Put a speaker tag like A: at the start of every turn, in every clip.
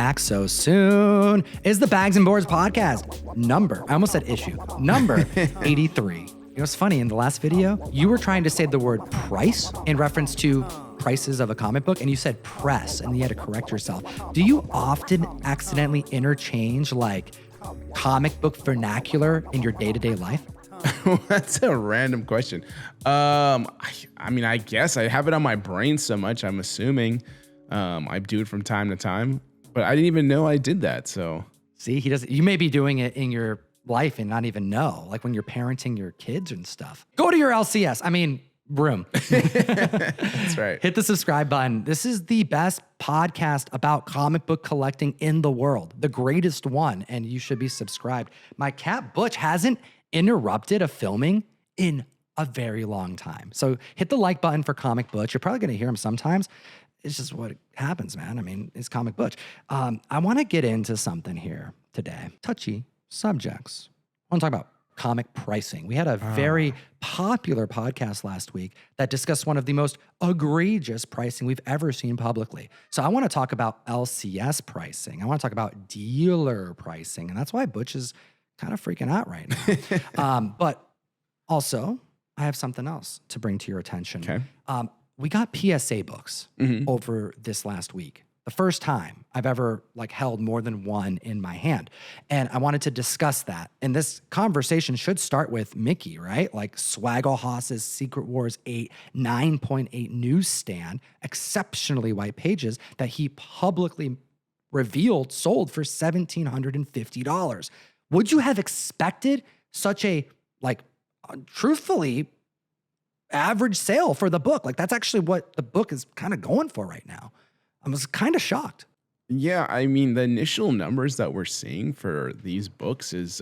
A: Back so soon is the Bags and Boards podcast. I almost said issue, number 83. You know what's funny? In the last video, you were trying to say the word price in reference to prices of a comic book, and you said press, and you had to correct yourself. Do you often accidentally interchange like comic book vernacular in your day-to-day life?
B: That's a random question. I mean, I guess I have it on my brain so much, I'm assuming I do it from time to time, but I didn't even know I did that. So
A: see, you may be doing it in your life and not even know, like when you're parenting your kids and stuff. Go to your room.
B: That's right.
A: Hit the subscribe button. This is the best podcast about comic book collecting in the world, the greatest one, and you should be subscribed. My cat Butch hasn't interrupted a filming in a very long time. So hit the like button for Comic Butch. You're probably going to hear him sometimes. It's just what happens, man. I mean, it's Comic Butch. I want to get into something here today. Touchy subjects. I want to talk about comic pricing. We had a very popular podcast last week that discussed one of the most egregious pricing we've ever seen publicly. So I want to talk about LCS pricing. I want to talk about dealer pricing. And that's why Butch is kind of freaking out right now. But also, I have something else to bring to your attention.
B: Okay.
A: We got PSA books over this last week. The first time I've ever held more than one in my hand. And I wanted to discuss that. And this conversation should start with Mickey, right? Like Swaggle Haas's Secret Wars 8 9.8 newsstand, exceptionally white pages that he publicly revealed sold for $1,750. Would you have expected such a, truthfully, average sale for the book? That's actually what the book is kind of going for right now. I was kind of shocked.
B: Yeah, I mean, the initial numbers that we're seeing for these books is,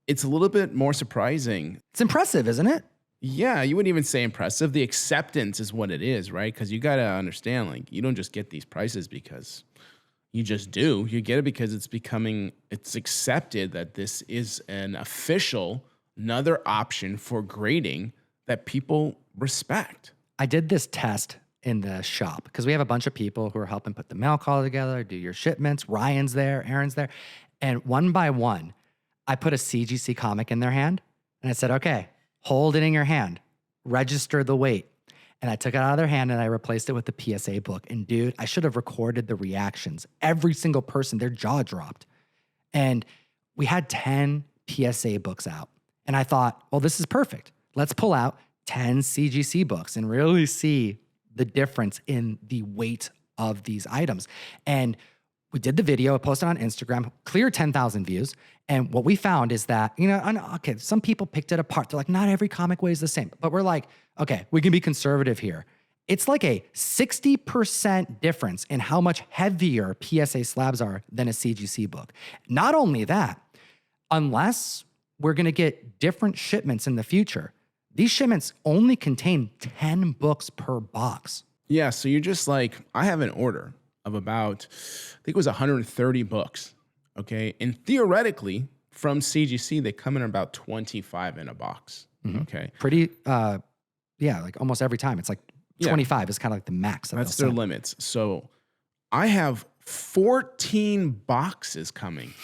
B: it's a little bit more surprising.
A: It's impressive, isn't it?
B: Yeah, you wouldn't even say impressive. The acceptance is what it is, right? Because you got to understand, you don't just get these prices because you just do. You get it because it's accepted that this is another option for grading that people respect.
A: I did this test in the shop because we have a bunch of people who are helping put the mail call together, do your shipments. Ryan's there, Aaron's there. And one by one, I put a CGC comic in their hand and I said, okay, hold it in your hand, register the weight. And I took it out of their hand and I replaced it with the PSA book. And dude, I should have recorded the reactions. Every single person, their jaw dropped. And we had 10 PSA books out. And I thought, well, this is perfect. Let's pull out 10 CGC books and really see the difference in the weight of these items. And we did the video, posted on Instagram, clear 10,000 views. And what we found is that, some people picked it apart. They're like, not every comic weighs the same. But we're like, okay, we can be conservative here. It's like a 60% difference in how much heavier PSA slabs are than a CGC book. Not only that, unless we're going to get different shipments in the future, these shipments only contain 10 books per box.
B: Yeah, so you're just I have an order of about, I think it was 130 books, okay? And theoretically, from CGC, they come in about 25 in a box, okay?
A: Pretty, almost every time. It's 25 is kind of the max.
B: That's their limits. So I have 14 boxes coming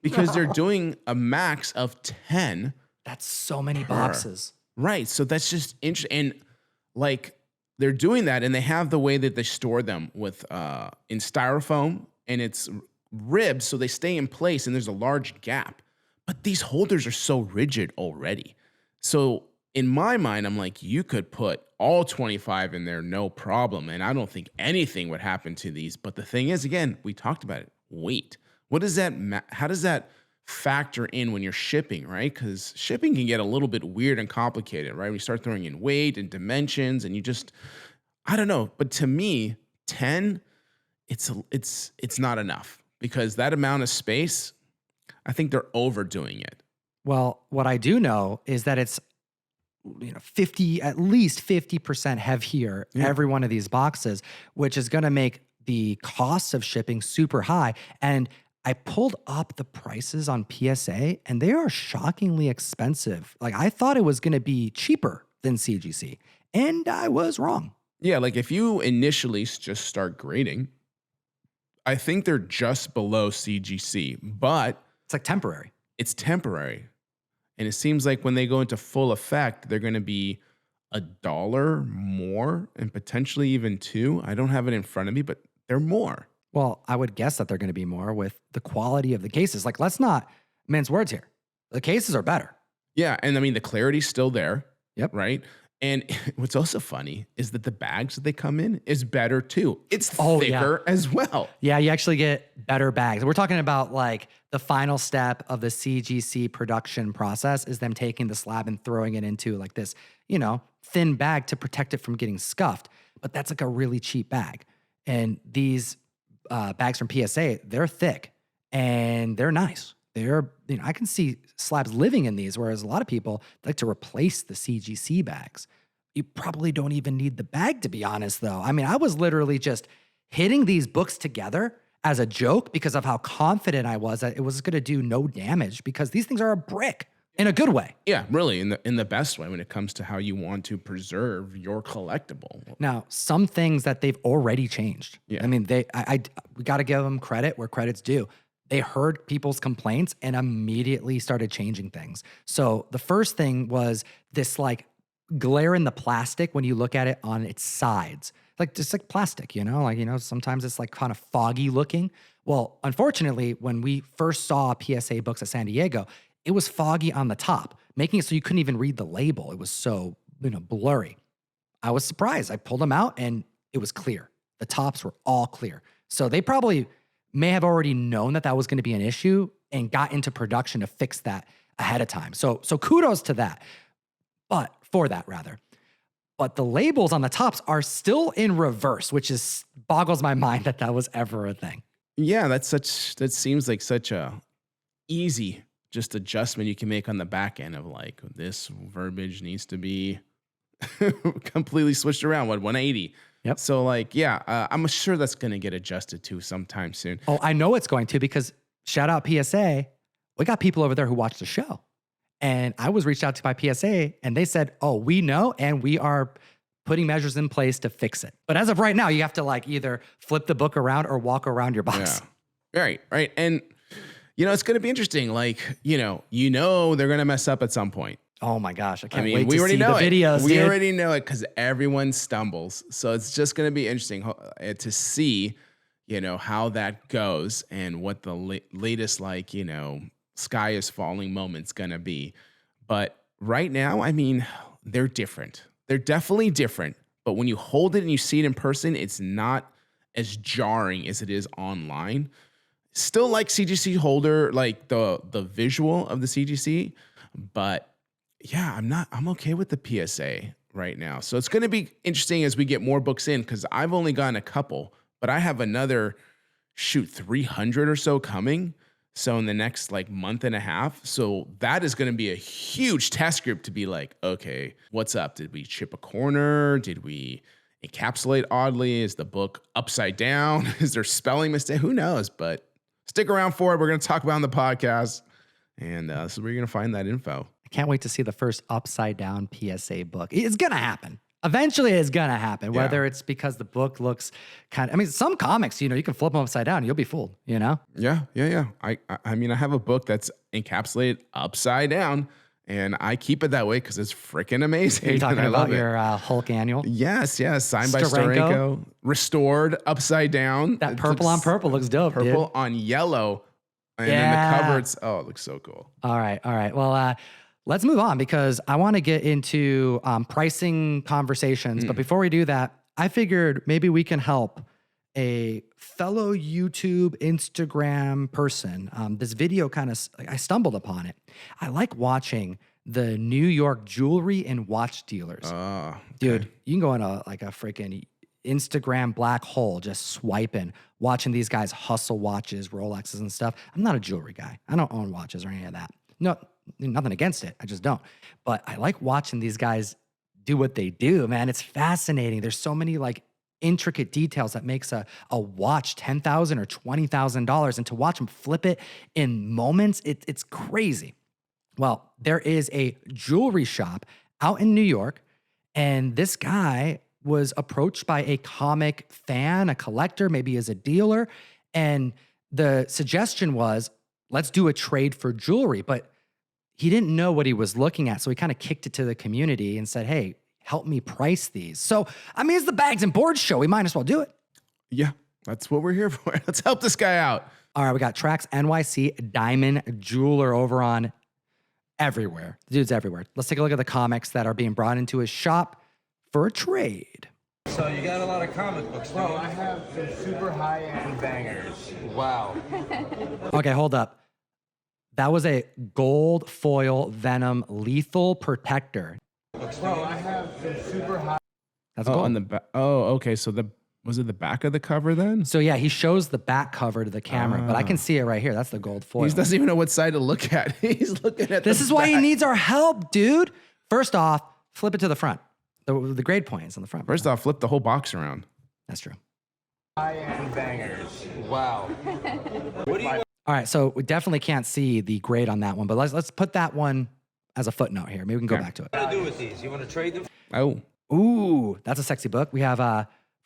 B: because they're doing a max of 10.
A: That's so many boxes.
B: Right. So that's just interesting. And they're doing that and they have the way that they store them with in styrofoam and it's ribbed so they stay in place and there's a large gap. But these holders are so rigid already. So in my mind, I'm like, you could put all 25 in there, no problem. And I don't think anything would happen to these. But the thing is, again, we talked about it. Weight. What does that how does that factor in when you're shipping, right? Because shipping can get a little bit weird and complicated, right? We start throwing in weight and dimensions and I don't know. But to me, 10, it's not enough because that amount of space, I think they're overdoing it.
A: Well, what I do know is that it's at least 50% heavier every one of these boxes, which is going to make the costs of shipping super high. And I pulled up the prices on PSA and they are shockingly expensive. I thought it was going to be cheaper than CGC and I was wrong.
B: Yeah, if you initially just start grading, I think they're just below CGC, but
A: It's like temporary.
B: it's temporary. And it seems like when they go into full effect, they're going to be $1 more and potentially even 2. I don't have it in front of me, but they're more.
A: Well, I would guess that they're going to be more with the quality of the cases. Like, let's not mince words here. The cases are better.
B: Yeah, and I mean the clarity's still there.
A: Yep.
B: Right? And what's also funny is that the bags that they come in is better too. It's
A: Oh,
B: thicker as well.
A: Yeah, you actually get better bags. We're talking about like the final step of the CGC production process is them taking the slab and throwing it into like this, thin bag to protect it from getting scuffed. But that's like a really cheap bag. And these bags from PSA, they're thick and they're nice. I can see slabs living in these, whereas a lot of people like to replace the CGC bags. You probably don't even need the bag, to be honest, though. I mean, I was literally just hitting these books together as a joke because of how confident I was that it was going to do no damage because these things are a brick in a good way.
B: Yeah, really, in the best way when it comes to how you want to preserve your collectible.
A: Now, some things that they've already changed.
B: Yeah.
A: I mean, we got to give them credit where credit's due. They heard people's complaints and immediately started changing things. So the first thing was this like glare in the plastic when you look at it on its sides, like just like plastic, sometimes it's like kind of foggy looking. Well, unfortunately, when we first saw PSA books at San Diego, it was foggy on the top, making it so you couldn't even read the label. It was so, blurry. I was surprised. I pulled them out and it was clear. The tops were all clear. So they probably may have already known that was going to be an issue and got into production to fix that ahead of time. So kudos to that. But the labels on the tops are still in reverse, which boggles my mind that was ever a thing.
B: Yeah, that seems like such a easy just adjustment you can make on the back end of like this verbiage needs to be completely switched around. 180.
A: Yep.
B: So like, yeah, I'm sure that's going to get adjusted to sometime soon.
A: Oh, I know it's going to because shout out PSA. We got people over there who watch the show. And I was reached out to by PSA and they said, oh, we know and we are putting measures in place to fix it. But as of right now, you have to like either flip the book around or walk around your box.
B: Yeah. Right. And, it's going to be interesting. Like, they're going to mess up at some point.
A: Oh my gosh, I can't wait
B: we
A: to
B: already
A: see
B: know
A: the
B: it.
A: videos,
B: We
A: dude.
B: already know it because everyone stumbles. So it's just going to be interesting to see, how that goes and what the latest, like, sky is falling moment's going to be. But right now, I mean, they're different. They're definitely different. But when you hold it and you see it in person, it's not as jarring as it is online. Still like CGC holder, like the visual of the CGC, but yeah, I'm okay with the PSA right now. So it's going to be interesting as we get more books in because I've only gotten a couple, but I have another 300 or so coming. So in the next like month and a half. So that is going to be a huge test group to be like, okay, what's up? Did we chip a corner? Did we encapsulate oddly? Is the book upside down? Is there spelling mistake? Who knows? But stick around for it. We're going to talk about it on the podcast. And this is where you're going to find that info.
A: I can't wait to see the first upside down PSA book. It's going to happen. Eventually it's going to happen, whether it's because the book looks some comics, you can flip them upside down and you'll be fooled,
B: Yeah. I mean, I have a book that's encapsulated upside down and I keep it that way because it's freaking amazing.
A: Are you talking about your Hulk annual?
B: Yes. Signed by
A: Steranko.
B: Steranko. Restored upside down.
A: That purple on purple looks dope,
B: Purple
A: dude.
B: on yellow. And then the cover, it looks so cool.
A: All right. Well, let's move on because I want to get into pricing conversations. But before we do that, I figured maybe we can help a fellow YouTube, Instagram person. This video I stumbled upon it. I like watching the New York jewelry and watch dealers.
B: Okay.
A: Dude, you can go in a freaking Instagram black hole just swiping, watching these guys hustle watches, Rolexes and stuff. I'm not a jewelry guy. I don't own watches or any of that. No, nothing against it. I just don't. But I like watching these guys do what they do, man. It's fascinating. There's so many like intricate details that makes a watch $10,000 or $20,000. And to watch them flip it in moments, it's crazy. Well, there is a jewelry shop out in New York, and this guy was approached by a comic fan, a collector, maybe as a dealer, And the suggestion was, let's do a trade for jewelry. But he didn't know what he was looking at. So he kind of kicked it to the community and said, hey, help me price these. So, I mean, it's the Bags and Boards show. We might as well do it.
B: Yeah, that's what we're here for. Let's help this guy out.
A: All right, we got Trax NYC Diamond Jeweler over on everywhere. The dude's everywhere. Let's take a look at the comics that are being brought into his shop for a trade.
C: So you got a lot of comic books, do you?
D: Bro, I have some super high-end bangers.
C: Wow.
A: Okay, hold up. That was a gold foil Venom lethal protector.
D: Bro, I have some super high.
A: That's
B: Oh,
A: gold.
B: on the back. Oh, okay. So was it the back of the cover then?
A: So yeah, he shows the back cover to the camera, but I can see it right here. That's the gold foil.
B: He doesn't even know what side to look at. He's looking at
A: This
B: the
A: is why he
B: back.
A: needs our help, dude. First off, flip it to the front. The grade point is on the front.
B: First off, flip the whole box around.
A: That's true.
D: High-end bangers.
C: Wow. What do you
A: All right, so we definitely can't see the grade on that one, but let's put that one as a footnote here. Maybe we can go
B: Okay.
A: back to it.
C: want to do with these? You want to trade them?
B: Oh,
A: Ooh, that's a sexy book. We have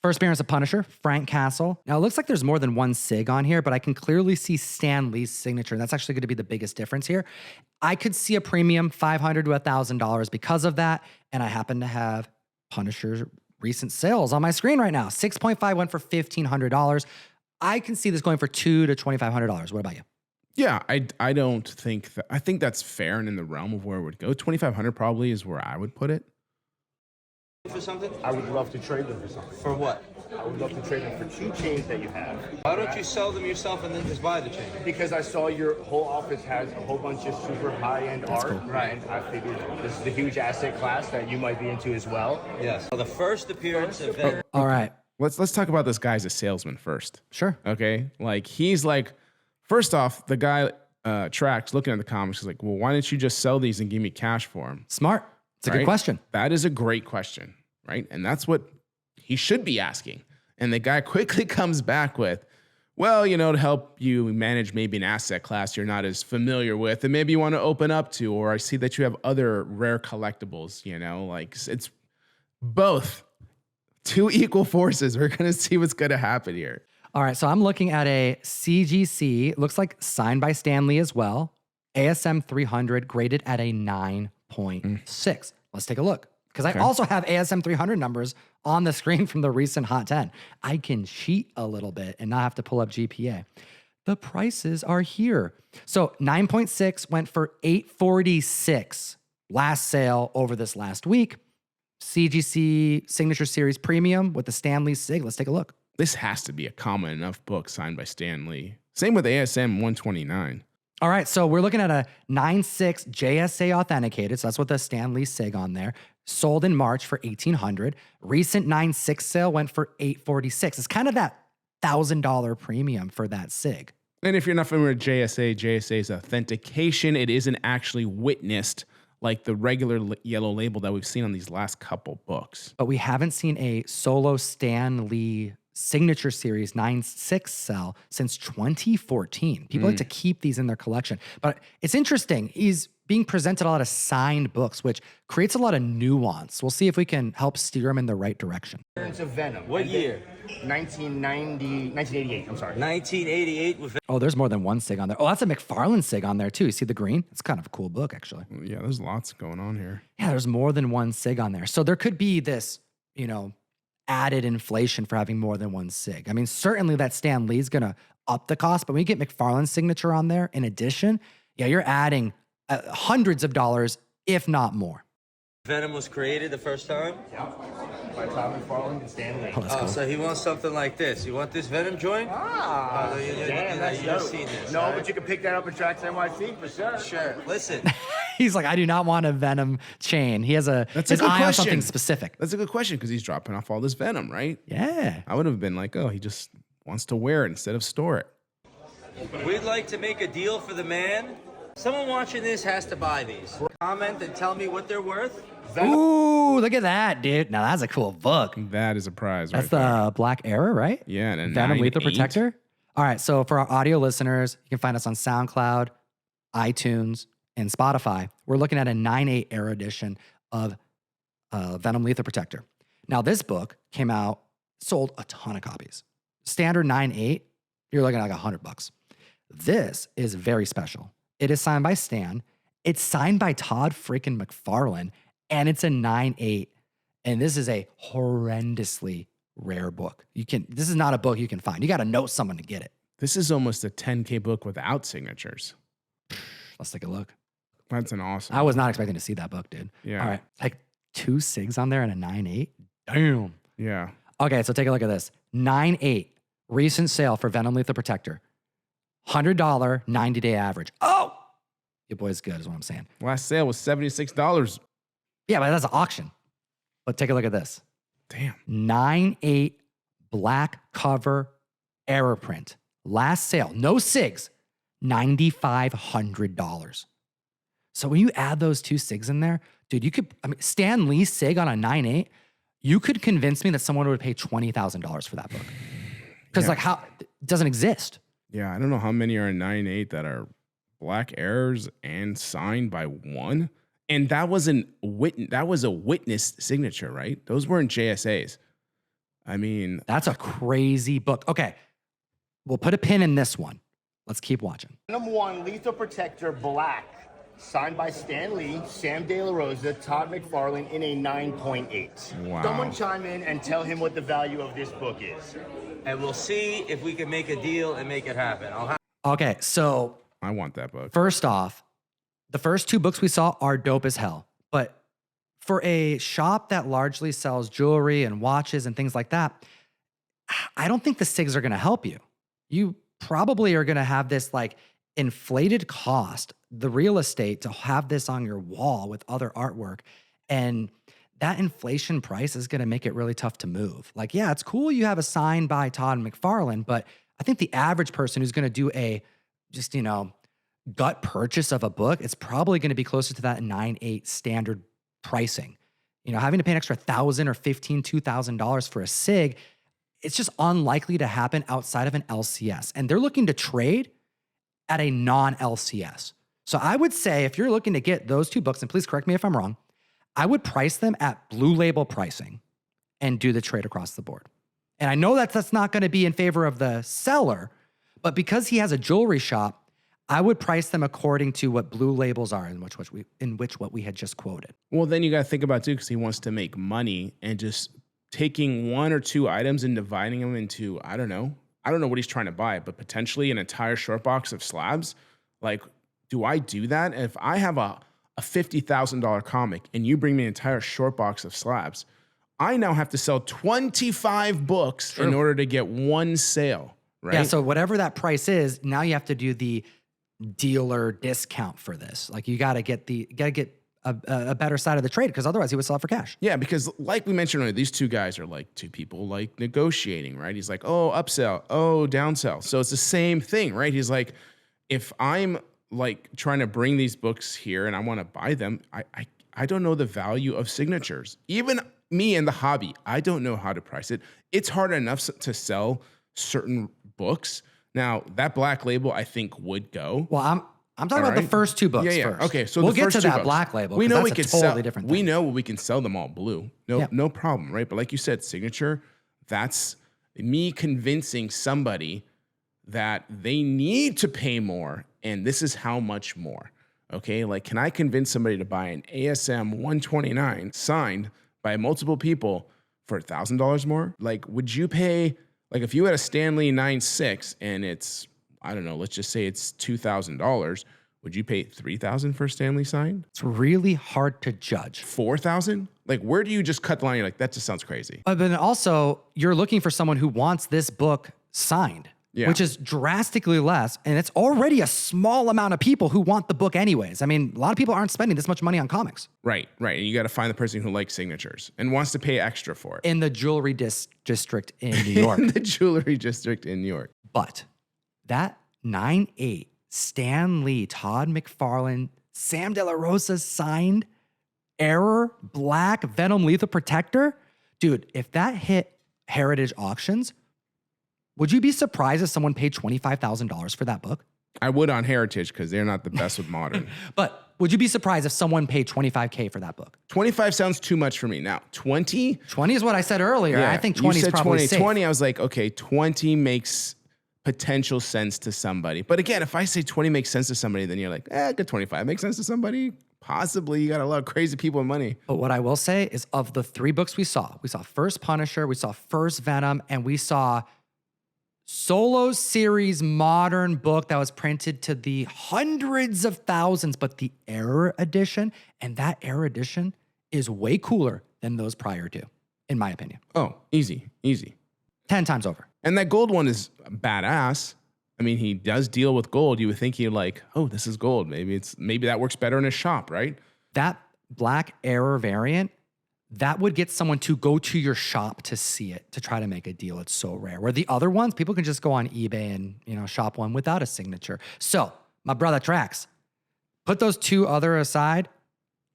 A: first appearance of Punisher, Frank Castle. Now, it looks like there's more than one SIG on here, but I can clearly see Stan Lee's signature, and that's actually going to be the biggest difference here. I could see a premium $500 to $1,000 because of that, and I happen to have Punisher's recent sales on my screen right now. 6.5 went for $1,500. I can see this going for $200 to $2,500. What about you?
B: yeah. I don't think that. I think that's fair and in the realm of where it would go. 2,500 probably is where I would put it.
C: For something?
D: I would love to trade them for something.
C: For what?
D: I would love to trade them for 2 chains that you have.
C: Why don't you sell them yourself and then just buy the chain?
D: Because I saw your whole office has a whole bunch of super high-end art.
A: cool.
D: Right. And I figured this is a huge asset class that you might be into as well.
C: Yes. Well, the first appearance of Venom.
A: All right,
B: Let's talk about this guy as a salesman first.
A: sure.
B: Okay, like he's like, first off, the guy Trax looking at the comics is like, well, why didn't you just sell these and give me cash for them?
A: Smart. It's a good
B: Right?
A: question.
B: That is a great question, right? And that's what he should be asking. And the guy quickly comes back with, well, to help you manage maybe an asset class you're not as familiar with, and maybe you want to open up to, or I see that you have other rare collectibles, like it's both. 2 equal forces. We're going to see what's going to happen here.
A: All right, so I'm looking at a CGC. Looks like signed by Stan Lee as well. ASM 300 graded at a 9.6. Let's take a look. Because I also have ASM 300 numbers on the screen from the recent Hot 10. I can cheat a little bit and not have to pull up GPA. The prices are here. So 9.6 went for $846 last sale over this last week. CGC Signature Series Premium with the Stan Lee SIG. Let's take a look.
B: This has to be a common enough book signed by Stan Lee. Same with ASM 129.
A: All right, so we're looking at a 9.6 JSA authenticated. So that's what the Stan Lee SIG on there. Sold in March for $1,800. Recent 9.6 sale went for $846. It's kind of that $1,000 premium for that SIG.
B: And if you're not familiar with JSA is authentication. It isn't actually witnessed like the regular yellow label that we've seen on these last couple books.
A: But we haven't seen a solo Stan Lee Signature Series 9.6 sell since 2014. People like to keep these in their collection. But it's interesting. He's being presented a lot of signed books, which creates a lot of nuance. We'll see if we can help steer him in the right direction.
D: Appearance of Venom.
C: What
D: And then
C: year?
D: 1988, I'm sorry.
C: 1988 with
A: Oh, there's more than one SIG on there. Oh, that's a McFarlane SIG on there too. You see the green? It's kind of a cool book, actually.
B: Yeah, there's lots going on here.
A: Yeah, there's more than one SIG on there. So there could be this, added inflation for having more than one SIG. I mean, certainly that Stan Lee's going to up the cost, but when you get McFarlane's signature on there in addition, yeah, you're adding hundreds of dollars, if not more.
C: Venom was created the first time.
D: By Todd McFarlane and Stan Lee.
A: Oh, that's
C: Oh,
A: cool.
C: so he wants something like this. You want this Venom joint?
D: Ah,
C: Oh,
D: damn, that's
C: you've
D: dope.
C: seen this.
D: No,
C: right?
D: but you can pick that up at Trax NYC for sure.
C: Sure. Listen,
A: He's like, I do not want a Venom chain. He has
B: That's a
A: his
B: good
A: eye on
B: question.
A: something specific.
B: That's a good question because he's dropping off all this Venom, right?
A: Yeah.
B: I would have been like, oh, he just wants to wear it instead of store it.
C: we'd like to make a deal for the man. Someone watching this has to buy these. Comment and tell me what they're worth.
A: Ooh, look at that, dude. Now that's a cool book.
B: That is a prize,
A: That's
B: right there.
A: the Black Arrow, right?
B: Yeah, and a
A: Venom Lethal
B: 9.8.
A: Protector. All right, so for our audio listeners, you can find us on SoundCloud, iTunes, and Spotify. We're looking at a 9.8 Arrow edition of Venom Lethal Protector. Now, this book came out, sold a ton of copies. Standard 9.8 You're looking at like $100. This is very special. It is signed by Stan. It's signed by Todd freaking McFarlane, and it's a 9.8. And this is a horrendously rare book. This is not a book you can find. You got to know someone to get it.
B: This is almost a 10K book without signatures.
A: Let's take a look.
B: That's an awesome.
A: I was not expecting to see that book, dude.
B: Yeah.
A: All right. Like 2 SIGs on there and a 9.8. Damn.
B: Yeah.
A: Okay, so take a look at this. 9.8. Recent sale for Venom Lethal Protector. $100 90-day average. Oh! Your boy's good is what I'm saying.
B: Last sale was $76.
A: Yeah, but that's an auction. But take a look at this.
B: Damn.
A: 9.8 black cover error print. Last sale, no SIGs, $9,500. So when you add those 2 SIGs in there, dude, Stan Lee's SIG on a 9.8, you could convince me that someone would pay $20,000 for that book. Because it doesn't exist.
B: Yeah, I don't know how many are in 9.8 that are black errors and signed by one. And that was a witness signature, right? Those weren't JSAs. I mean,
A: That's a crazy book. Okay, we'll put a pin in this one. Let's keep watching.
E: Number 1, Lethal Protector Black, signed by Stan Lee, Sam De La Rosa, Todd McFarlane in a 9.8.
B: Wow.
E: Someone chime in and tell him what the value of this book is.
C: And we'll see if we can make a deal and make it happen.
A: Okay, so
B: I want that book.
A: first off, the first 2 books we saw are dope as hell. But for a shop that largely sells jewelry and watches and things like that, I don't think the SIGs are going to help you. You probably are going to have this like inflated cost, the real estate to have this on your wall with other artwork. And that inflation price is going to make it really tough to move. Like, yeah, it's cool you have a sign by Todd McFarlane, but I think the average person who's going to do a just, gut purchase of a book, it's probably going to be closer to that 9.8 standard pricing. Having to pay an extra $1,000 or $1,500, $2,000 for a SIG, it's just unlikely to happen outside of an LCS. And they're looking to trade at a non-LCS. So I would say if you're looking to get those 2 books, and please correct me if I'm wrong, I would price them at Blue Label pricing and do the trade across the board. And I know that's not going to be in favor of the seller, but because he has a jewelry shop, I would price them according to what Blue Labels are in which what we had just quoted.
B: Well, then you got to think about too, because he wants to make money and just taking 1 or 2 items and dividing them into, I don't know what he's trying to buy, but potentially an entire short box of slabs. Like, do I do that? And if I have a $50,000 comic and you bring me an entire short box of slabs, I now have to sell 25 books in order to get 1 sale, right?
A: Yeah, so whatever that price is, now you have to do the dealer discount for this. Like, you got to get a better side of the trade, because otherwise he would sell it for cash.
B: Yeah, because like we mentioned earlier, these 2 guys are like 2 people like negotiating, right? He's like, oh, upsell, oh, downsell. So it's the same thing, right? He's like, if I'm like trying to bring these books here and I want to buy them, I don't know the value of signatures. Even me in the hobby, I don't know how to price it. It's hard enough to sell certain books. Now, that Black Label, I think, would go.
A: Well, I'm talking about the first 2 books first.
B: Okay, so
A: we'll
B: the
A: get
B: first
A: to
B: 2
A: that
B: books.
A: Black Label.
B: We know we
A: can
B: could
A: totally
B: sell.
A: different
B: We
A: thing.
B: know we can sell them all blue. No problem, right? But like you said, signature. That's me convincing somebody that they need to pay more, and this is how much more. Okay, like, can I convince somebody to buy an ASM 129 signed by multiple people for $1,000 more? Like, would you pay? Like, if you had a Stanley 9.6 and it's, I don't know, let's just say it's $2,000, would you pay $3,000 for a Stanley sign?
A: It's really hard to judge.
B: $4,000? Like, where do you just cut the line? You're like, that just sounds crazy.
A: But then also, you're looking for someone who wants this book signed, which is drastically less. And it's already a small amount of people who want the book anyways. I mean, a lot of people aren't spending this much money on comics.
B: Right. And you got to find the person who likes signatures and wants to pay extra for it.
A: In the jewelry district in New York.
B: In the jewelry district in New York.
A: But that 9.8 Stan Lee, Todd McFarlane, Sam De La Rosa signed Error Black Venom Lethal Protector, dude, if that hit Heritage Auctions, would you be surprised if someone paid $25,000 for that book?
B: I would on Heritage, because they're not the best with modern.
A: But would you be surprised if someone paid $25K for that book?
B: 25 sounds too much for me. Now, 20?
A: 20 is what I said earlier.
B: Yeah,
A: I think 20
B: you
A: is
B: said
A: probably
B: 20.
A: safe.
B: 20, I was like, okay, 20 makes potential sense to somebody. But again, if I say 20 makes sense to somebody, then you're like, good 25 makes sense to somebody. Possibly. You got a lot of crazy people with money.
A: But what I will say is of the 3 books we saw first Punisher, we saw first Venom, and we saw Solo Series modern book that was printed to the hundreds of thousands, but the Error Edition, and that Error Edition is way cooler than those prior to, in my opinion.
B: Oh, easy.
A: 10 times over.
B: And that gold one is badass. I mean, he does deal with gold. You would think he'd like, oh, this is gold. Maybe that works better in a shop, right?
A: That Black Error variant, that would get someone to go to your shop to see it, to try to make a deal. It's so rare. Where the other ones, people can just go on eBay and, shop one without a signature. So, my brother Trax, put those 2 other aside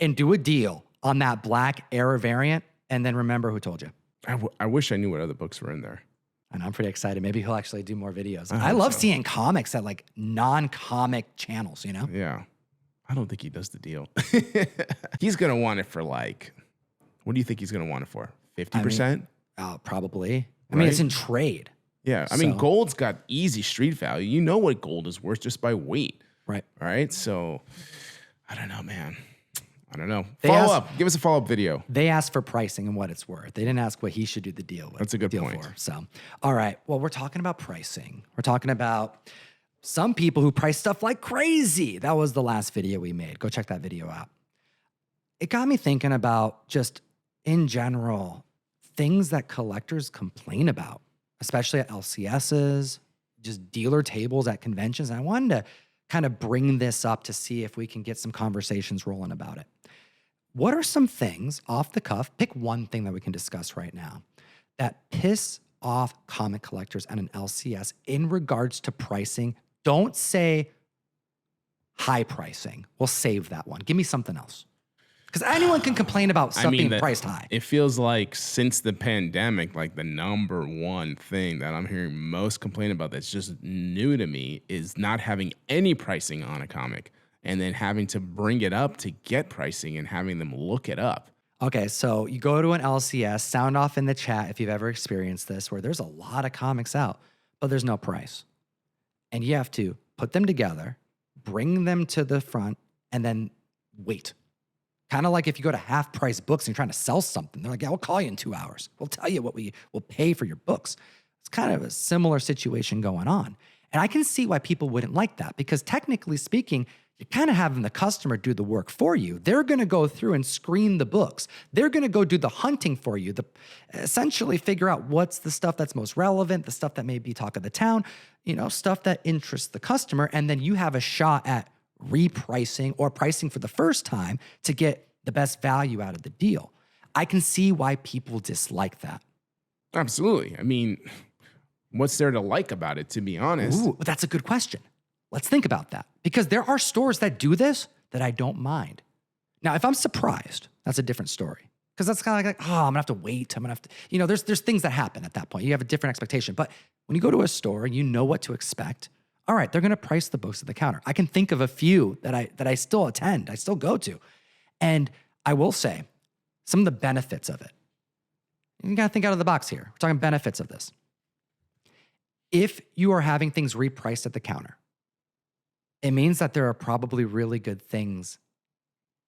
A: and do a deal on that Black Error variant, and then remember who told you.
B: I wish I knew what other books were in there.
A: And I'm pretty excited. Maybe he'll actually do more videos. I love seeing comics at like non-comic channels,
B: Yeah. I don't think he does the deal. He's going to want it for like, what do you think he's going to want it for? 50%?
A: Probably. I mean, it's in trade.
B: Yeah. I mean, gold's got easy street value. You know what gold is worth just by weight.
A: Right.
B: All right. So I don't know, man. I don't know. Give us a follow-up video.
A: They asked for pricing and what it's worth. They didn't ask what he should do the deal with.
B: That's a good point.
A: For. So, all right. Well, we're talking about pricing. We're talking about some people who price stuff like crazy. That was the last video we made. Go check that video out. It got me thinking about just in general, things that collectors complain about, especially at LCSs, just dealer tables at conventions. And I wanted to kind of bring this up to see if we can get some conversations rolling about it. What are some things off the cuff? Pick one thing that we can discuss right now that piss off comic collectors at an LCS in regards to pricing. Don't say high pricing. We'll save that one. Give me something else. Because anyone can complain about stuff being priced high.
B: It feels like since the pandemic, like the number one thing that I'm hearing most complain about that's just new to me is not having any pricing on a comic and then having to bring it up to get pricing and having them look it up.
A: Okay, so you go to an LCS, sound off in the chat if you've ever experienced this, where there's a lot of comics out, but there's no price. And you have to put them together, bring them to the front, and then wait. Kind of like if you go to half-price books and you're trying to sell something. They're like, yeah, we'll call you in 2 hours. We'll tell you what we will pay for your books. It's kind of a similar situation going on. And I can see why people wouldn't like that because technically speaking, you're kind of having the customer do the work for you. They're going to go through and screen the books. They're going to go do the hunting for you, essentially figure out what's the stuff that's most relevant, the stuff that may be talk of the town, stuff that interests the customer. And then you have a shot at repricing or pricing for the first time to get the best value out of the deal. I can see why people dislike that.
B: Absolutely. I mean, what's there to like about it, to be honest?
A: Ooh, that's a good question. Let's think about that because there are stores that do this that I don't mind. Now, if I'm surprised, that's a different story because that's kind of like, oh, I'm gonna have to wait. I'm gonna have to, there's things that happen at that point. You have a different expectation. But when you go to a store and you know what to expect, all right, they're gonna price the books at the counter. I can think of a few that I still attend, I still go to. And I will say some of the benefits of it. You gotta think out of the box here. We're talking benefits of this. If you are having things repriced at the counter, it means that there are probably really good things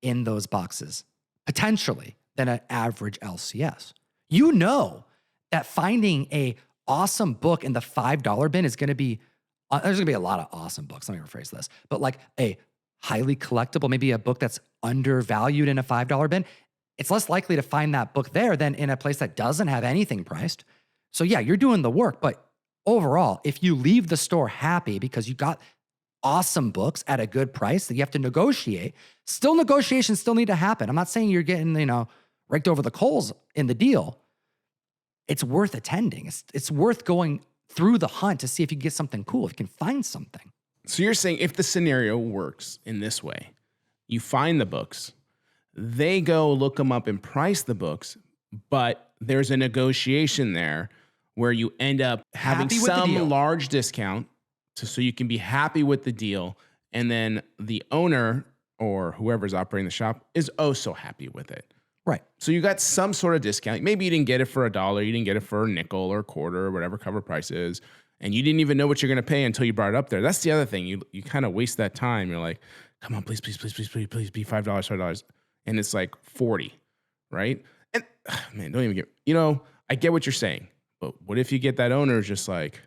A: in those boxes, potentially, than an average LCS. You know that finding a awesome book in the $5 bin is gonna be, there's gonna be a lot of awesome books, let me rephrase this, but like a highly collectible, maybe a book that's undervalued in a $5 bin, it's less likely to find that book there than in a place that doesn't have anything priced. So yeah, you're doing the work, but overall, if you leave the store happy because you got awesome books at a good price that you have to negotiate, negotiations still need to happen. I'm not saying you're getting, raked over the coals in the deal. It's worth attending. It's worth going through the hunt to see if you can get something cool, if you can find something.
B: So you're saying if the scenario works in this way, you find the books, they go look them up and price the books, but there's a negotiation there where you end up having some large discount so you can be happy with the deal. And then the owner or whoever's operating the shop is oh so happy with it.
A: Right.
B: So you got some sort of discount. Maybe you didn't get it for $1. You didn't get it for a nickel or a quarter or whatever cover price is. and you didn't even know what you're going to pay until you brought it up there. That's the other thing. You kind of waste that time. You're like, come on, please, please, please, please, please, please be $5. And it's like 40, right? And man, don't even I get what you're saying, but what if you get that owner just like,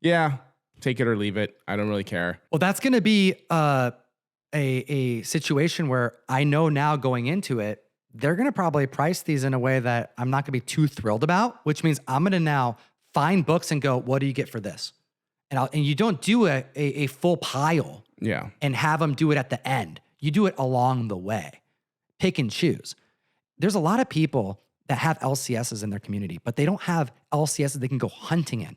B: yeah, take it or leave it. I don't really care.
A: Well, that's going to be a situation where I know now going into it, they're going to probably price these in a way that I'm not going to be too thrilled about, which means I'm going to now find books and go, what do you get for this? And you don't do a full pile and have them do it at the end. You do it along the way. Pick and choose. There's a lot of people that have LCSs in their community, but they don't have LCSs they can go hunting in.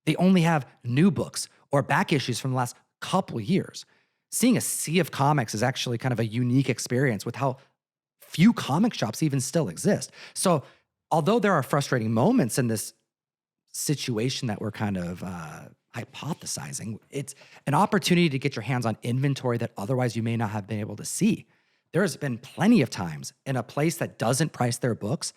A: They only have new books or back issues from the last couple years. Seeing a sea of comics is actually kind of a unique experience with how few comic shops even still exist. So although there are frustrating moments in this situation that we're kind of hypothesizing, it's an opportunity to get your hands on inventory that otherwise you may not have been able to see. There's been plenty of times in a place that doesn't price their books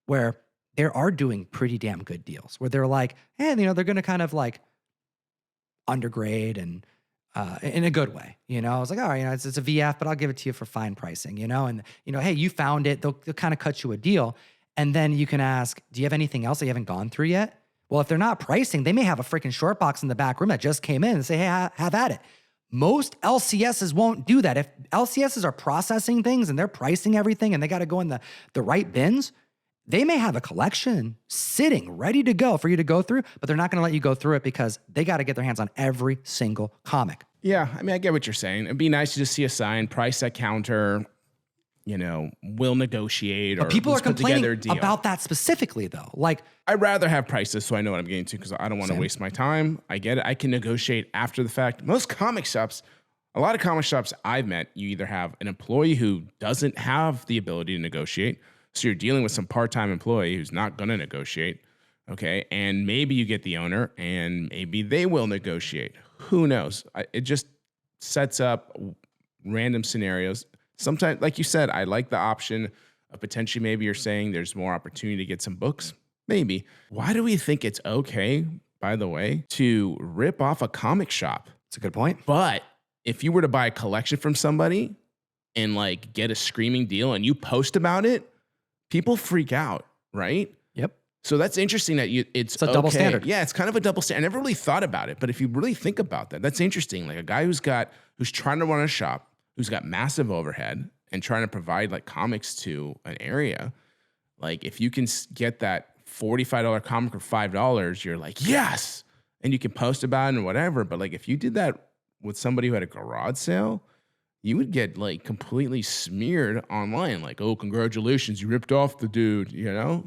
A: where they are doing pretty damn good deals, where they're like, hey, they're going to kind of like undergrade and in a good way. I was like, all right, it's a VF, but I'll give it to you for fine pricing, and hey, you found it. They'll kind of cut you a deal. And then you can ask, do you have anything else that you haven't gone through yet? Well, if they're not pricing, they may have a freaking short box in the back room that just came in and say, hey, have at it. Most LCSs won't do that. If LCSs are processing things and they're pricing everything and they got to go in the right bins, they may have a collection sitting ready to go for you to go through, but they're not going to let you go through it because they got to get their hands on every single comic.
B: Yeah, I get what you're saying. It'd be nice to just see a sign, price at counter, will negotiate.
A: But
B: or
A: people are
B: put together a
A: complaining
B: deal.
A: about that specifically, though. Like,
B: I'd rather have prices so I know what I'm getting to because I don't want to waste my time. I get it. I can negotiate after the fact. Most comic shops, a lot of comic shops I've met, you either have an employee who doesn't have the ability to negotiate, so you're dealing with some part-time employee who's not going to negotiate, okay? And maybe you get the owner, and maybe they will negotiate. Who knows? It just sets up random scenarios. Sometimes, like you said, I like the option of potentially maybe you're saying there's more opportunity to get some books. Maybe. Why do we think it's okay, by the way, to rip off a comic shop?
A: it's a good point.
B: But if you were to buy a collection from somebody and like get a screaming deal and you post about it, people freak out, right?
A: Yep.
B: So that's interesting that it's
A: a double standard.
B: Yeah, it's kind of a double standard. I never really thought about it, but if you really think about that, that's interesting. Like a guy who's trying to run a shop, who's got massive overhead and trying to provide like comics to an area. Like if you can get that $45 comic for $5, you're like, yes. And you can post about it and whatever. But like if you did that with somebody who had a garage sale, you would get like completely smeared online. Like, oh, congratulations, you ripped off the dude,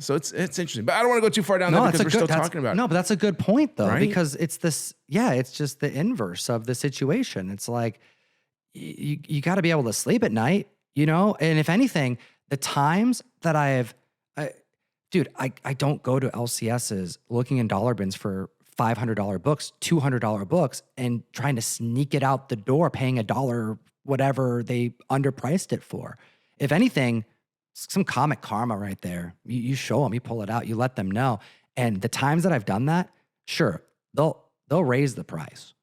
B: So it's interesting. But I don't want to go too far down there because we're still talking about it.
A: No, but that's a good point though,
B: Right?
A: because it's it's just the inverse of the situation. It's like you got to be able to sleep at night, And if anything, the times that I don't go to LCSs looking in dollar bins for $500 books, $200 books, and trying to sneak it out the door, paying $1, whatever they underpriced it for. If anything, some comic karma right there. You show them, you pull it out, you let them know. And the times that I've done that, sure, they'll raise the price,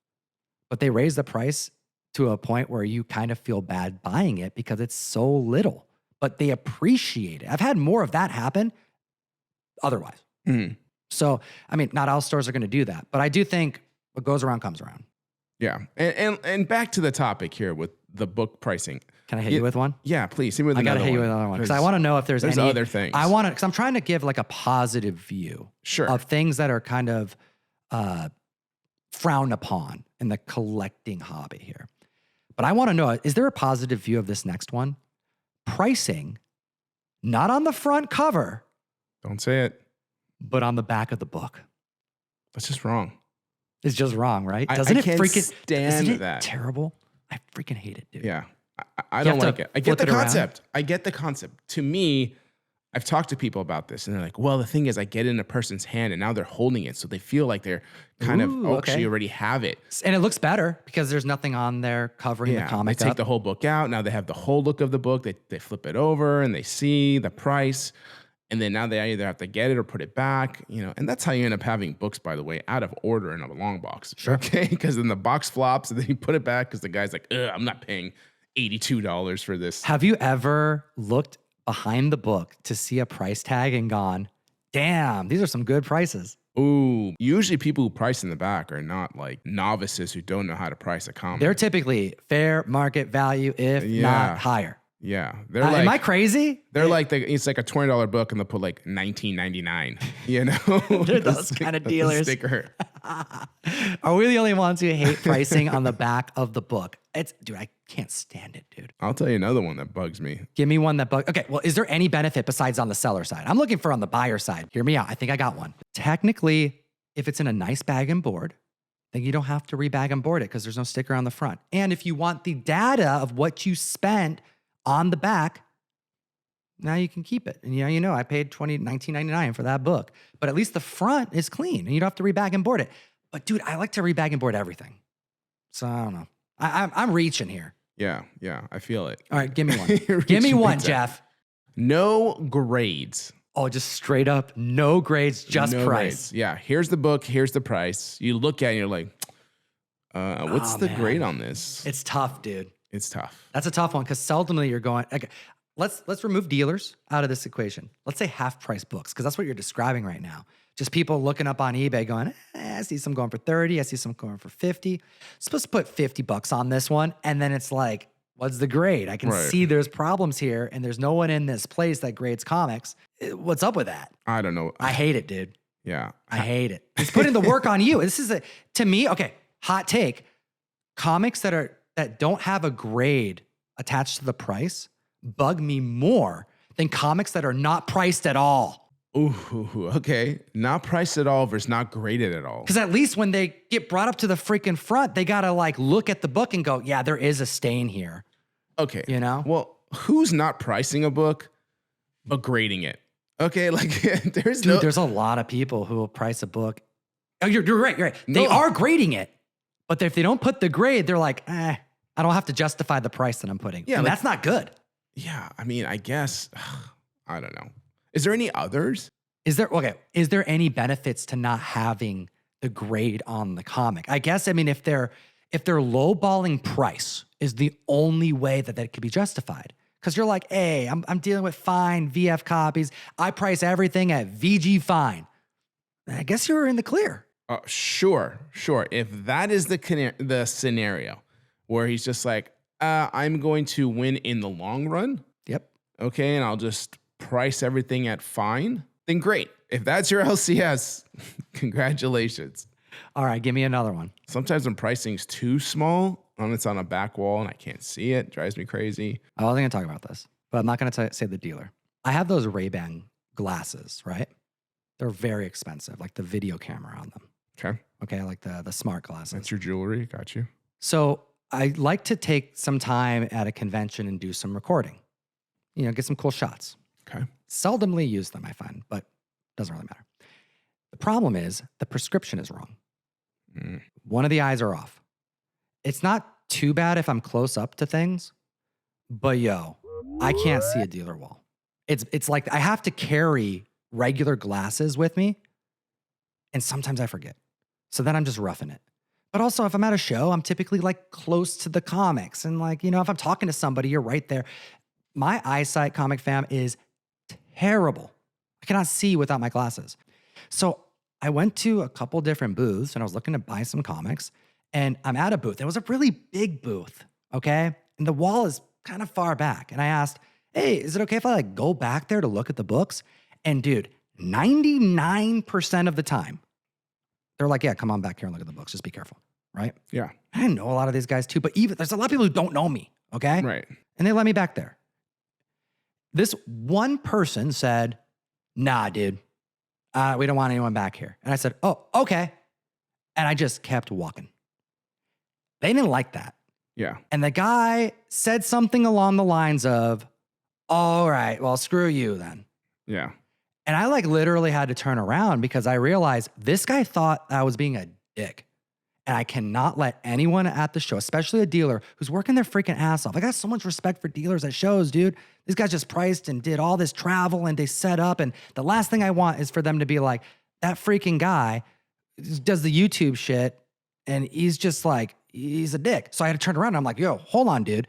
A: but they raise the price to a point where you kind of feel bad buying it because it's so little, but they appreciate it. I've had more of that happen otherwise.
B: Mm-hmm.
A: So, not all stores are going to do that, but I do think what goes around comes around.
B: Yeah. And back to the topic here with the book pricing.
A: Can I hit you with one?
B: Yeah, please. Hit me with
A: I got to
B: another
A: hit you
B: one.
A: with another one because I want to know if there's any
B: other things.
A: because I'm trying to give like a positive view of things that are kind of frowned upon in the collecting hobby here. But I want to know, is there a positive view of this next one? Pricing, not on the front cover,
B: Don't say it.
A: but on the back of the book.
B: That's just wrong.
A: It's just wrong, right?
B: I
A: Doesn't it
B: can't
A: freaking
B: stand
A: isn't it
B: that.
A: terrible? I freaking hate it, dude.
B: Yeah. I
A: You
B: don't
A: have
B: like
A: to
B: it. I get
A: flip
B: the
A: it around.
B: concept. I get the concept. To me, I've talked to people about this and they're like, well, the thing is I get it in a person's hand and now they're holding it. So they feel like they're kind of actually already have it.
A: And it looks better because there's nothing on there covering the comic
B: They take
A: up.
B: the whole book out. Now they have the whole look of the book. They flip it over and they see the price. And then now they either have to get it or put it back, and that's how you end up having books, by the way, out of order in a long box.
A: Sure.
B: Okay. Because then the box flops and then you put it back because the guy's like, I'm not paying $82 for this.
A: Have you ever looked behind the book to see a price tag and gone, damn, these are some good prices?
B: Ooh, usually people who price in the back are not like novices who don't know how to price a comic.
A: They're typically fair market value, if not higher.
B: Yeah. They're
A: Am I crazy?
B: They're like, it's like a $20 book and they'll put like $19.99,
A: They're those kind of dealers.
B: Sticker.
A: Are we the only ones who hate pricing on the back of the book? Dude, I can't stand it, dude.
B: I'll tell you another one that bugs me.
A: Give me one that bugs. Okay, well, is there any benefit besides on the seller side? I'm looking for on the buyer side. Hear me out. I think I got one. Technically, if it's in a nice bag and board, then you don't have to rebag and board it because there's no sticker on the front. And if you want the data of what you spent on the back, now you can keep it. And I paid $19.99 for that book, but at least the front is clean and you don't have to rebag and board it. But dude, I like to rebag and board everything. So I don't know. I'm reaching here.
B: Yeah, I feel it.
A: All right, give me one. Give me one, Jeff.
B: No grades.
A: Oh, just straight up, no grades, just
B: No
A: price.
B: grades. Yeah, here's the book, here's the price. You look at it and you're like, what's the grade on this?
A: It's tough, dude.
B: It's tough.
A: That's a tough one because seldomly you're going, okay, let's remove dealers out of this equation. Let's say half price books because that's what you're describing right now. Just people looking up on eBay going, I see some going for 30. I see some going for 50. Supposed to put $50 on this one. And then it's like, what's the grade? I can see there's problems here and there's no one in this place that grades comics. What's up with that?
B: I don't know.
A: I hate it, dude.
B: Yeah.
A: I hate it. It's putting the work on you. This is to me, okay, hot take. Comics that don't have a grade attached to the price bug me more than comics that are not priced at all.
B: Ooh, okay. Not priced at all versus not graded at all.
A: Because at least when they get brought up to the freaking front, they got to like look at the book and go, yeah, there is a stain here.
B: Okay.
A: Well,
B: who's not pricing a book but grading it? Okay, like there's
A: a lot of people who will price a book. Oh, you're right. You're right. They are grading it, but if they don't put the grade, they're like, I don't have to justify the price that I'm putting. Yeah, and that's not good.
B: Yeah, I mean, I guess I don't know. Is there any others?
A: Is there any benefits to not having the grade on the comic? I guess, I mean, if they're lowballing price is the only way that could be justified. Because you're like, hey, I'm dealing with fine VF copies. I price everything at VG fine. I guess you're in the clear.
B: Sure. If that is the scenario where he's just like, I'm going to win in the long run.
A: Yep.
B: Okay, and I'll just price everything at fine, then great. If that's your LCS, congratulations.
A: All right, give me another one.
B: Sometimes when pricing's too small and it's on a back wall and I can't see it, drives me crazy.
A: I wasn't going to talk about this, but I'm not going to say the dealer. I have those Ray-Ban glasses, right? They're very expensive, like the video camera on them. Okay, like the smart glasses.
B: That's your jewelry, got you.
A: So I like to take some time at a convention and do some recording. Get some cool shots.
B: Okay.
A: Seldomly use them, I find, but doesn't really matter. The problem is the prescription is wrong. One of the eyes are off. It's not too bad if I'm close up to things, but I can't see a dealer wall. It's like I have to carry regular glasses with me, and sometimes I forget. So then I'm just roughing it. But also, if I'm at a show, I'm typically like close to the comics. And like, if I'm talking to somebody, you're right there. My eyesight, comic fam, is terrible. I cannot see without my glasses. So I went to a couple different booths and I was looking to buy some comics. And I'm at a booth. It was a really big booth, okay? And the wall is kind of far back. And I asked, hey, is it okay if I like go back there to look at the books? And dude, 99% of the time, they're like, yeah, come on back here and look at the books. Just be careful, right?
B: Yeah.
A: I know a lot of these guys too, but there's a lot of people who don't know me, okay?
B: Right.
A: And they let me back there. This one person said, nah, dude, we don't want anyone back here. And I said, oh, okay. And I just kept walking. They didn't like that.
B: Yeah.
A: And the guy said something along the lines of, all right, well, screw you then.
B: Yeah.
A: And I like literally had to turn around because I realized this guy thought I was being a dick. And I cannot let anyone at the show, especially a dealer who's working their freaking ass off. I got so much respect for dealers at shows, dude. These guys just priced and did all this travel and they set up. And the last thing I want is for them to be like, that freaking guy does the YouTube shit and he's just like, he's a dick. So I had to turn around and I'm like, yo, hold on, dude.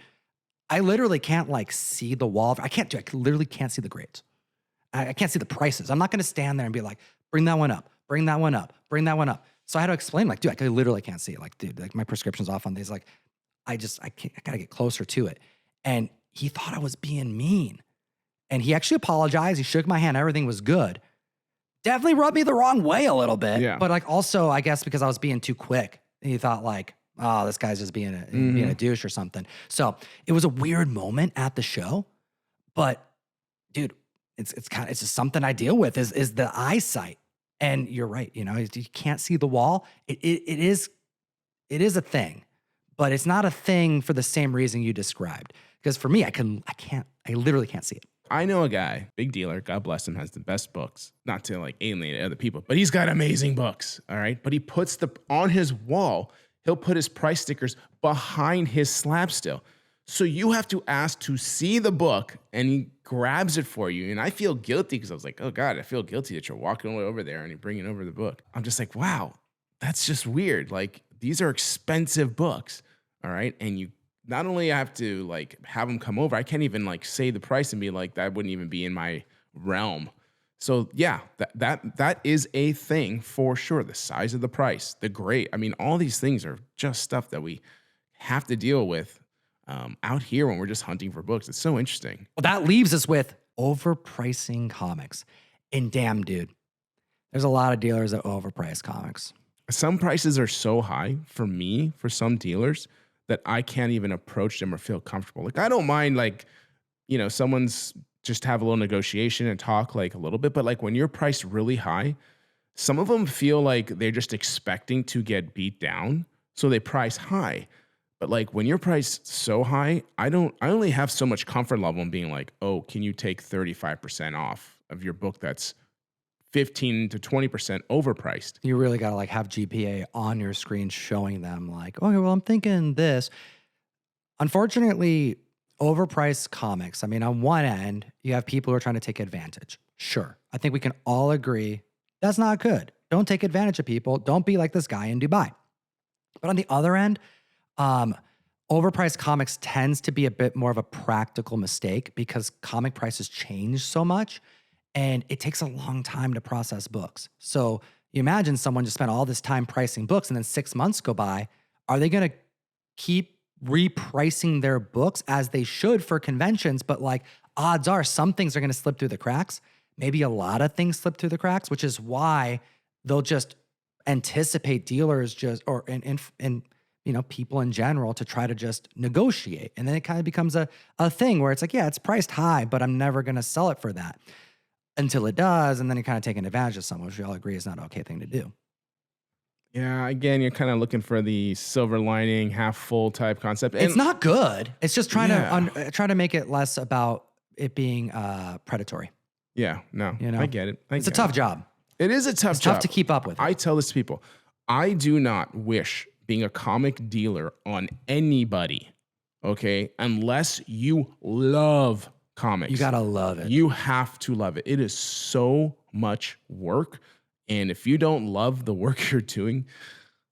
A: I literally can't like see the wall. I literally can't see the grades. I can't see the prices. I'm not going to stand there and be like, bring that one up, bring that one up, bring that one up. So I had to explain, like, dude, I literally can't see it. Like, dude, like my prescription's off on these. Like, I gotta get closer to it. And he thought I was being mean. And he actually apologized. He shook my hand. Everything was good. Definitely rubbed me the wrong way a little bit.
B: Yeah.
A: But like also, I guess because I was being too quick, he thought like, oh, this guy's just being a douche or something. So it was a weird moment at the show. But dude, it's just something I deal with is the eyesight. And you're right, you can't see the wall. It is a thing, but it's not a thing for the same reason you described. Because for me, I literally can't see it.
B: I know a guy, big dealer, God bless him, has the best books. Not to like alienate other people, but he's got amazing books. All right. But he puts on his wall, he'll put his price stickers behind his slab still. So you have to ask to see the book and he grabs it for you. And I feel guilty because I was like, oh God, I feel guilty that you're walking way over there and you're bringing over the book. I'm just like, wow, that's just weird. Like these are expensive books. All right. And you not only have to like have them come over, I can't even like say the price and be like, that wouldn't even be in my realm. So yeah, that is a thing for sure. The size of the price, the grade. I mean, all these things are just stuff that we have to deal with out here when we're just hunting for books. It's so interesting.
A: Well, that leaves us with overpricing comics. And damn, dude, there's a lot of dealers that overprice comics.
B: Some prices are so high for me, for some dealers, that I can't even approach them or feel comfortable. Like I don't mind like, someone's just have a little negotiation and talk like a little bit, but like when you're priced really high, some of them feel like they're just expecting to get beat down. So they price high. But like when you're priced so high, I only have so much comfort level in being like, oh, can you take 35% off of your book that's 15 to 20% overpriced?
A: You really got to like have GPA on your screen showing them like, okay, well, I'm thinking this. Unfortunately, overpriced comics. I mean, on one end, you have people who are trying to take advantage. Sure. I think we can all agree that's not good. Don't take advantage of people. Don't be like this guy in Dubai. But on the other end, overpriced comics tends to be a bit more of a practical mistake because comic prices change so much and it takes a long time to process books. So you imagine someone just spent all this time pricing books and then 6 months go by. Are they going to keep repricing their books as they should for conventions? But like odds are some things are going to slip through the cracks. Maybe a lot of things slip through the cracks, which is why they'll just anticipate dealers and people in general to try to just negotiate. And then it kind of becomes a thing where it's like, yeah, it's priced high, but I'm never going to sell it for that until it does. And then you're kind of taking advantage of someone, which we all agree is not an okay thing to do.
B: Yeah, again, you're kind of looking for the silver lining, half full type concept. And
A: it's not good. It's just trying to make it less about it being predatory.
B: Yeah, no, I get it.
A: It's a tough job.
B: It is a tough job.
A: It's tough to keep up with.
B: I tell this to people, I do not wish being a comic dealer on anybody, okay? Unless you love comics.
A: You gotta love it.
B: You have to love it. It is so much work. And if you don't love the work you're doing,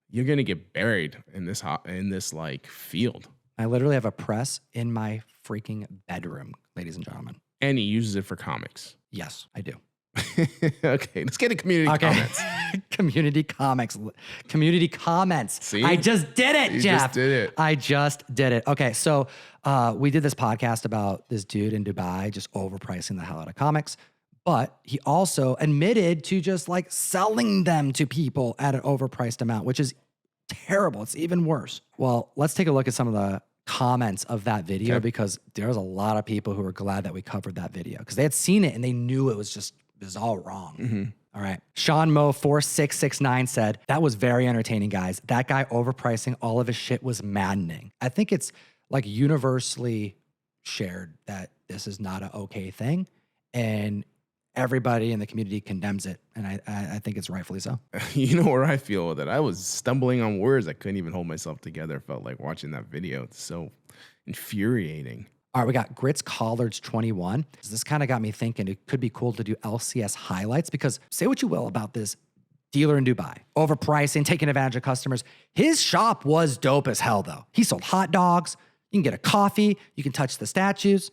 B: you're gonna get buried in this like field.
A: I literally have a press in my freaking bedroom, ladies and gentlemen.
B: And he uses it for comics.
A: Yes, I do.
B: Okay, let's get a community comments.
A: Community comments.
B: See?
A: I just did it,
B: You
A: Jeff.
B: just did it.
A: I just did it. Okay, so we did this podcast about this dude in Dubai just overpricing the hell out of comics, but he also admitted to just like selling them to people at an overpriced amount, which is terrible. It's even worse. Well, let's take a look at some of the comments of that video because there was a lot of people who were glad that we covered that video because they had seen it and they knew it was all wrong. All right. Sean Mo 4669 said, that was very entertaining, guys. That guy overpricing all of his shit was maddening. I think it's like universally shared that this is not an okay thing. And everybody in the community condemns it, and I think it's rightfully so.
B: You know where I feel with it? I was stumbling on words. I couldn't even hold myself together. Felt like watching that video. It's so infuriating.
A: All right, we got Grits Collards 21. This kind of got me thinking it could be cool to do LCS highlights because say what you will about this dealer in Dubai, overpricing, taking advantage of customers. His shop was dope as hell, though. He sold hot dogs. You can get a coffee. You can touch the statues.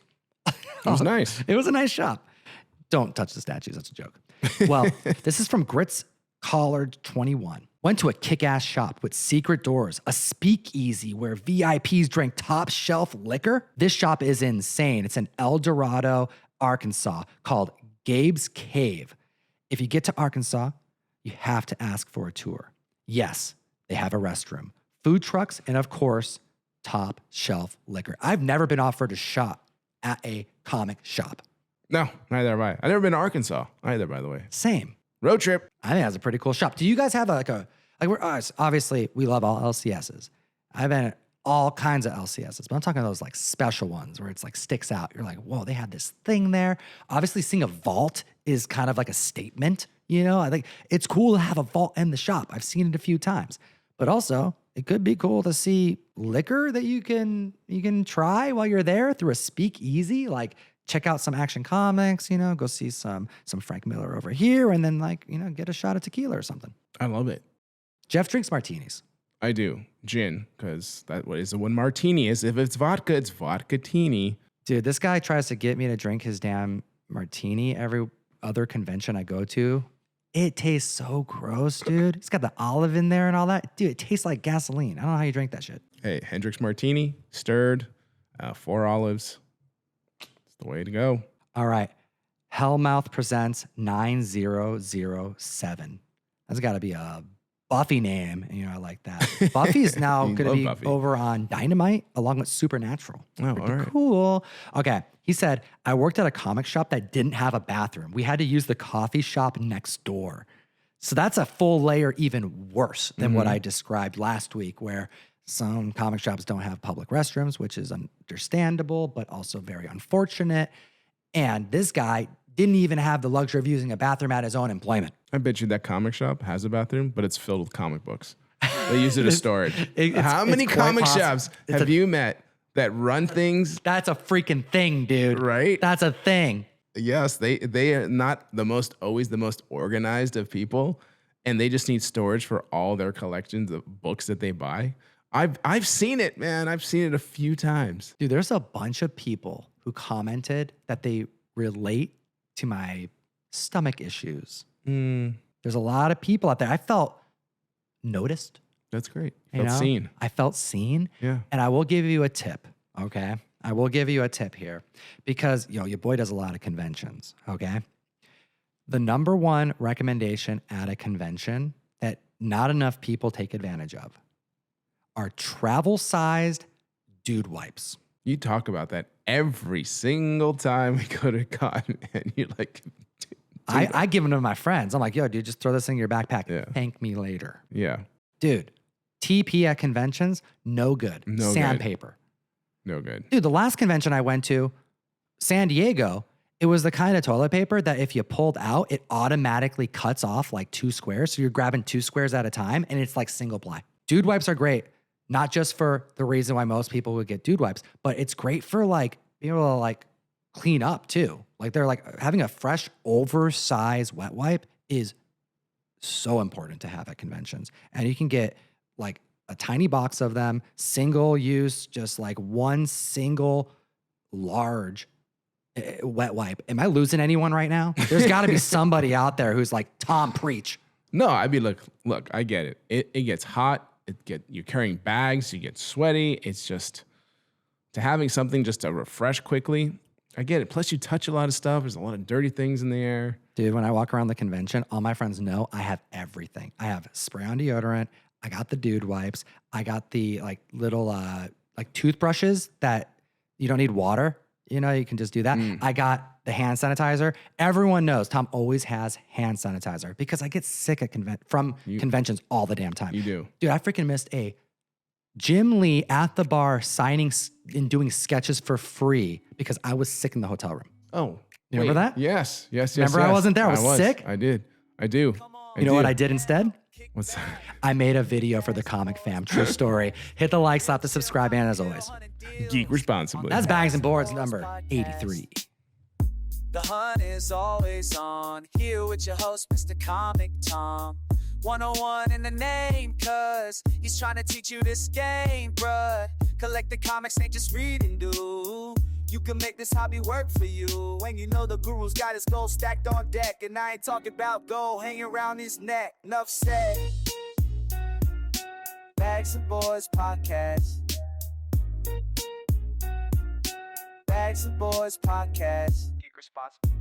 B: It was nice.
A: It was a nice shop. Don't touch the statues. That's a joke. Well, this is from Grits Collard 21. Went to a kick-ass shop with secret doors, a speakeasy where VIPs drank top shelf liquor. This shop is insane. It's in El Dorado, Arkansas, called Gabe's Cave. If you get to Arkansas, you have to ask for a tour. Yes, they have a restroom, food trucks, and of course, top shelf liquor. I've never been offered a shop at a comic shop.
B: No, neither have I. I've never been to Arkansas either, by the way.
A: Same.
B: Road trip.
A: I think that's a pretty cool shop. Do you guys have we're us? Obviously, we love all LCSs. I've been at all kinds of LCSs, but I'm talking those like special ones where it's like sticks out. You're like, whoa, they had this thing there. Obviously, seeing a vault is kind of like a statement. You know, I think it's cool to have a vault in the shop. I've seen it a few times, but also it could be cool to see liquor that you can try while you're there through a speakeasy. Like check out some Action Comics, you know, go see some Frank Miller over here, and then like, you know, get a shot of tequila or something.
B: I love it.
A: Jeff drinks martinis.
B: I do. Gin, because that what is what martini is. If it's vodka-tini.
A: Dude, this guy tries to get me to drink his damn martini every other convention I go to. It tastes so gross, dude. It's got the olive in there and all that. Dude, it tastes like gasoline. I don't know how you drink that shit.
B: Hey, Hendrick's martini, stirred, 4 olives. It's the way to go.
A: All right. Hellmouth presents 9007. That's got to be a Buffy name. You know, I like that. Buffy's now going to be
B: Buffy.
A: over on Dynamite along with Supernatural.
B: Oh,
A: Pretty
B: all right.
A: cool. Okay. He said, I worked at a comic shop that didn't have a bathroom. We had to use the coffee shop next door. So that's a full layer even worse than what I described last week, where some comic shops don't have public restrooms, which is understandable, but also very unfortunate. And this guy didn't even have the luxury of using a bathroom at his own employment.
B: I bet you that comic shop has a bathroom, but it's filled with comic books. They use it as storage. How many
A: quite
B: comic
A: possible.
B: shops have you met that run things?
A: That's a freaking thing, dude.
B: Right?
A: That's a thing.
B: Yes, they are not always the most organized of people, and they just need storage for all their collections of books that they buy. I've seen it, man. I've seen it a few times.
A: Dude, there's a bunch of people who commented that they relate to my stomach issues. There's a lot of people out there. I felt noticed.
B: That's great.
A: You
B: Felt
A: know?
B: seen.
A: I felt seen.
B: Yeah.
A: And I will give you a tip, okay? I will give you a tip here because, your boy does a lot of conventions, okay? The number one recommendation at a convention that not enough people take advantage of are travel-sized dude wipes.
B: You talk about that every single time we go to con, and you're like,
A: I give them to my friends. I'm like, yo, dude, just throw this in your backpack.
B: Yeah.
A: Thank me later.
B: yeah,
A: Dude, TP at conventions, no good.
B: No good.
A: Sandpaper.
B: no good.
A: Dude, the last convention I went to, San Diego, it was the kind of toilet paper that if you pulled out, it automatically cuts off like 2 squares. So you're grabbing 2 squares at a time, and it's like single ply. Dude wipes are great, not just for the reason why most people would get dude wipes, but it's great for like being able to like clean up too. Like they're like having a fresh, oversized wet wipe is so important to have at conventions. And you can get like a tiny box of them, single use, just like one single large wet wipe. Am I losing anyone right now? There's got to be somebody out there who's like, Tom, preach.
B: No, I mean, look, I get it. It gets hot. You're carrying bags. You get sweaty. It's just to having something just to refresh quickly. I get it. Plus, you touch a lot of stuff. There's a lot of dirty things in the air.
A: Dude, when I walk around the convention, all my friends know I have everything. I have spray on deodorant. I got the dude wipes. I got the like little like toothbrushes that you don't need water. You know, you can just do that. I got the hand sanitizer. Everyone knows Tom always has hand sanitizer because I get sick at conventions all the damn time.
B: You do.
A: Dude, I freaking missed a Jim Lee at the bar signing and doing sketches for free because I was sick in the hotel room.
B: Oh,
A: You remember that?
B: Yes.
A: Remember I wasn't there? I was sick?
B: I did. I do.
A: You know what I did instead?
B: What's that?
A: I made a video for the Comic Fam. True story. Hit the like, slap the subscribe, and as always,
B: Geek responsibly.
A: that's Bags and Boards number 83.
F: The hunt is always on. Here with your host, Mr. Comic Tom. 101 in the name, cause he's trying to teach you this game, bruh. Collecting comics ain't just reading, dude. You can make this hobby work for you. When you know the guru's got his gold stacked on deck. And I ain't talking about gold hanging around his neck. Enough said. Bags and Boys Podcast. Bags and Boys Podcast. Geek responsible.